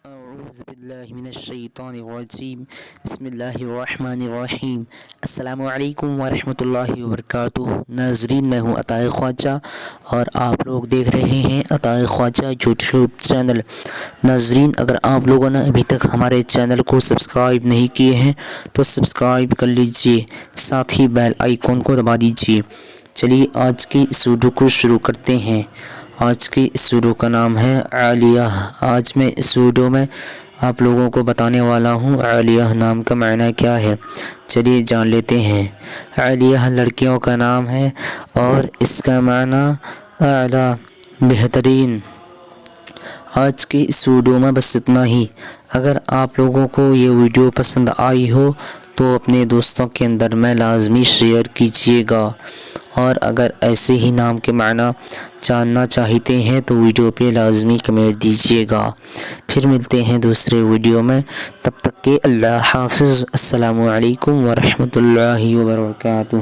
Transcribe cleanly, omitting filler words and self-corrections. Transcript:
اعوذ باللہ من الشیطان الرجیم بسم اللہ الرحمن الرحیم۔ السلام علیکم ورحمۃ اللہ وبرکاتہ۔ ناظرین، میں ہوں عطا خواجہ اور آپ لوگ دیکھ رہے ہیں عطا خواجہ یوٹیوب چینل۔ ناظرین، اگر آپ لوگوں نے ابھی تک ہمارے چینل کو سبسکرائب نہیں کیے ہیں تو سبسکرائب کر لیجئے، ساتھ ہی بیل آئیکن کو دبا دیجئے۔ چلیے آج کی اس ویڈیو کو شروع کرتے ہیں۔ آج کی اس ویڈیو کا نام ہے عالیہ۔ آج میں اس ویڈیو میں آپ لوگوں کو بتانے والا ہوں عالیہ نام کا معنی کیا ہے۔ چلیے جان لیتے ہیں۔ عالیہ لڑکیوں کا نام ہے اور اس کا معنی اعلیٰ، بہترین۔ آج کی اس ویڈیو میں بس اتنا ہی۔ اگر آپ لوگوں کو یہ ویڈیو پسند آئی ہو تو اپنے دوستوں کے اندر میں لازمی شیئر کیجیے گا، اور اگر ایسے ہی نام کے معنی جاننا چاہتے ہیں تو ویڈیو پہ لازمی کمنٹ دیجیے گا۔ پھر ملتے ہیں دوسرے ویڈیو میں، تب تک کہ اللہ حافظ۔ السلام علیکم ورحمۃ اللہ وبرکاتہ۔